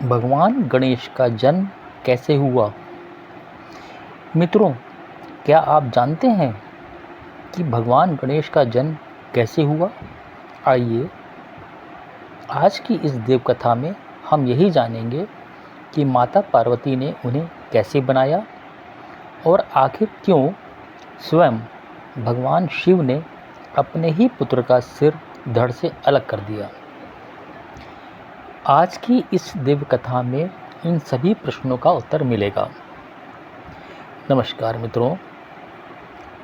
भगवान गणेश का जन्म कैसे हुआ? मित्रों, क्या आप जानते हैं कि भगवान गणेश का जन्म कैसे हुआ? आइए आज की इस देव कथा में हम यही जानेंगे कि माता पार्वती ने उन्हें कैसे बनाया और आखिर क्यों स्वयं भगवान शिव ने अपने ही पुत्र का सिर धड़ से अलग कर दिया। आज की इस दिव्य कथा में इन सभी प्रश्नों का उत्तर मिलेगा। नमस्कार मित्रों,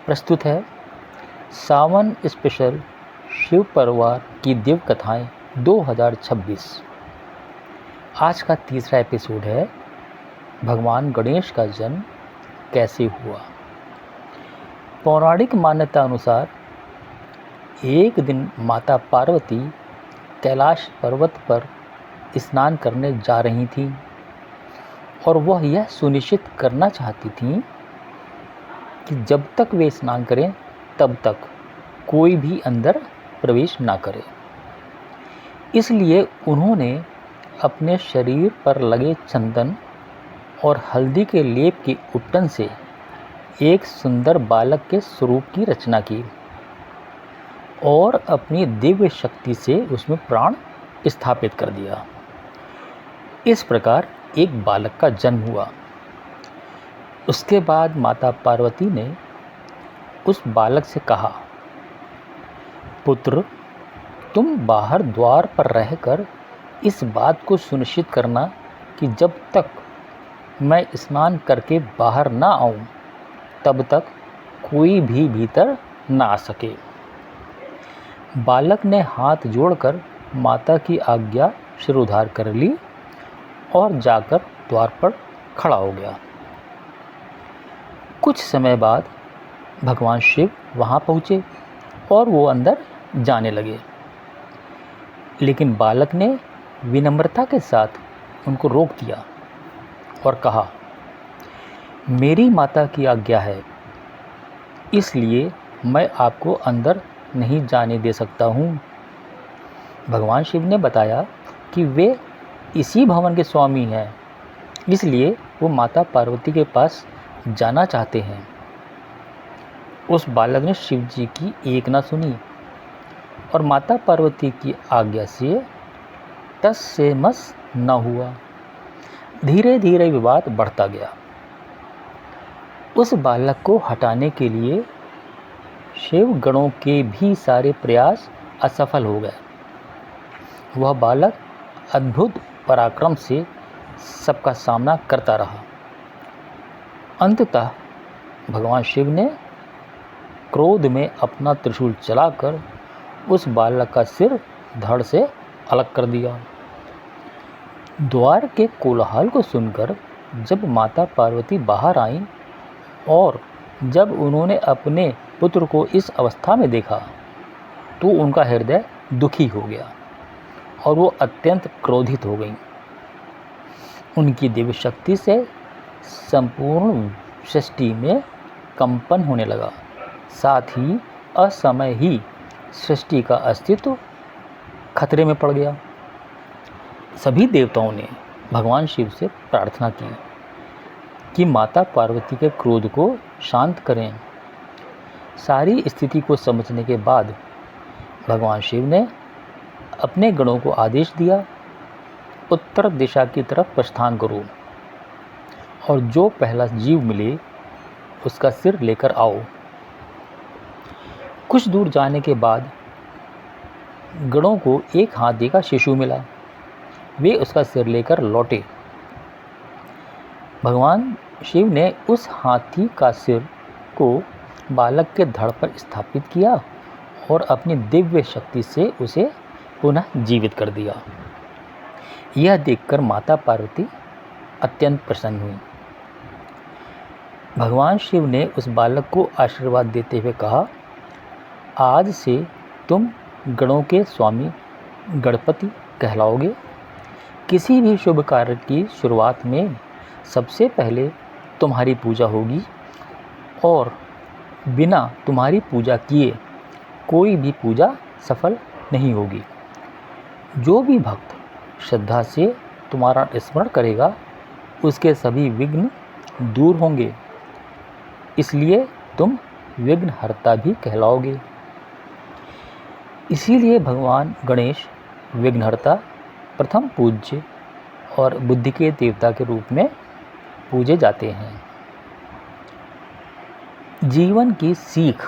प्रस्तुत है सावन स्पेशल शिव परिवार की दिव्य कथाएं 2026। आज का तीसरा एपिसोड है भगवान गणेश का जन्म कैसे हुआ। पौराणिक मान्यता अनुसार एक दिन माता पार्वती कैलाश पर्वत पर स्नान करने जा रही थीं और वह यह सुनिश्चित करना चाहती थीं कि जब तक वे स्नान करें तब तक कोई भी अंदर प्रवेश ना करे। इसलिए उन्होंने अपने शरीर पर लगे चंदन और हल्दी के लेप के उपटन से एक सुंदर बालक के स्वरूप की रचना की और अपनी दिव्य शक्ति से उसमें प्राण स्थापित कर दिया। इस प्रकार एक बालक का जन्म हुआ। उसके बाद माता पार्वती ने उस बालक से कहा, पुत्र, तुम बाहर द्वार पर रहकर इस बात को सुनिश्चित करना कि जब तक मैं स्नान करके बाहर ना आऊं तब तक कोई भी भीतर ना आ सके। बालक ने हाथ जोड़कर माता की आज्ञा शिरोधार्य कर ली और जाकर द्वार पर खड़ा हो गया। कुछ समय बाद भगवान शिव वहां पहुँचे और वो अंदर जाने लगे, लेकिन बालक ने विनम्रता के साथ उनको रोक दिया और कहा, मेरी माता की आज्ञा है, इसलिए मैं आपको अंदर नहीं जाने दे सकता हूँ। भगवान शिव ने बताया कि वे इसी भवन के स्वामी हैं, इसलिए वो माता पार्वती के पास जाना चाहते हैं। उस बालक ने शिव जी की एक ना सुनी और माता पार्वती की आज्ञा से तस से मस न हुआ। धीरे धीरे विवाद बढ़ता गया। उस बालक को हटाने के लिए शिव गणों के भी सारे प्रयास असफल हो गए। वह बालक अद्भुत पराक्रम से सबका सामना करता रहा। अंततः भगवान शिव ने क्रोध में अपना त्रिशूल चलाकर उस बालक का सिर धड़ से अलग कर दिया। द्वार के कोलाहल को सुनकर जब माता पार्वती बाहर आईं और जब उन्होंने अपने पुत्र को इस अवस्था में देखा तो उनका हृदय दुखी हो गया और वो अत्यंत क्रोधित हो गईं। उनकी दिव्य शक्ति से संपूर्ण सृष्टि में कंपन होने लगा। साथ ही असमय ही सृष्टि का अस्तित्व खतरे में पड़ गया। सभी देवताओं ने भगवान शिव से प्रार्थना की कि माता पार्वती के क्रोध को शांत करें। सारी स्थिति को समझने के बाद भगवान शिव ने अपने गणों को आदेश दिया, उत्तर दिशा की तरफ प्रस्थान करो और जो पहला जीव मिले उसका सिर लेकर आओ। कुछ दूर जाने के बाद गणों को एक हाथी का शिशु मिला। वे उसका सिर लेकर लौटे। भगवान शिव ने उस हाथी का सिर को बालक के धड़ पर स्थापित किया और अपनी दिव्य शक्ति से उसे पुनः जीवित कर दिया। यह देखकर माता पार्वती अत्यंत प्रसन्न हुई। भगवान शिव ने उस बालक को आशीर्वाद देते हुए कहा, आज से तुम गणों के स्वामी गणपति कहलाओगे। किसी भी शुभ कार्य की शुरुआत में सबसे पहले तुम्हारी पूजा होगी और बिना तुम्हारी पूजा किए कोई भी पूजा सफल नहीं होगी। जो भी भक्त श्रद्धा से तुम्हारा स्मरण करेगा उसके सभी विघ्न दूर होंगे, इसलिए तुम विघ्नहर्ता भी कहलाओगे। इसीलिए भगवान गणेश विघ्नहर्ता, प्रथम पूज्य और बुद्धि के देवता के रूप में पूजे जाते हैं। जीवन की सीख।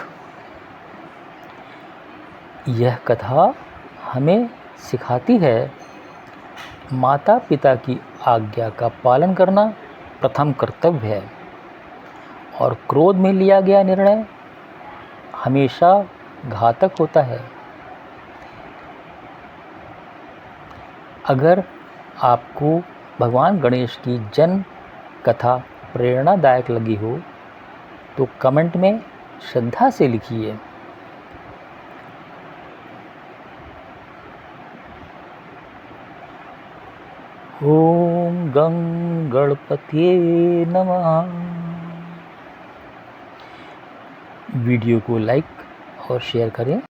यह कथा हमें सिखाती है माता पिता की आज्ञा का पालन करना प्रथम कर्तव्य है और क्रोध में लिया गया निर्णय हमेशा घातक होता है। अगर आपको भगवान गणेश की जन्म कथा प्रेरणादायक लगी हो तो कमेंट में श्रद्धा से लिखिए। ओम गं गणपतये नमः। वीडियो को लाइक और शेयर करें।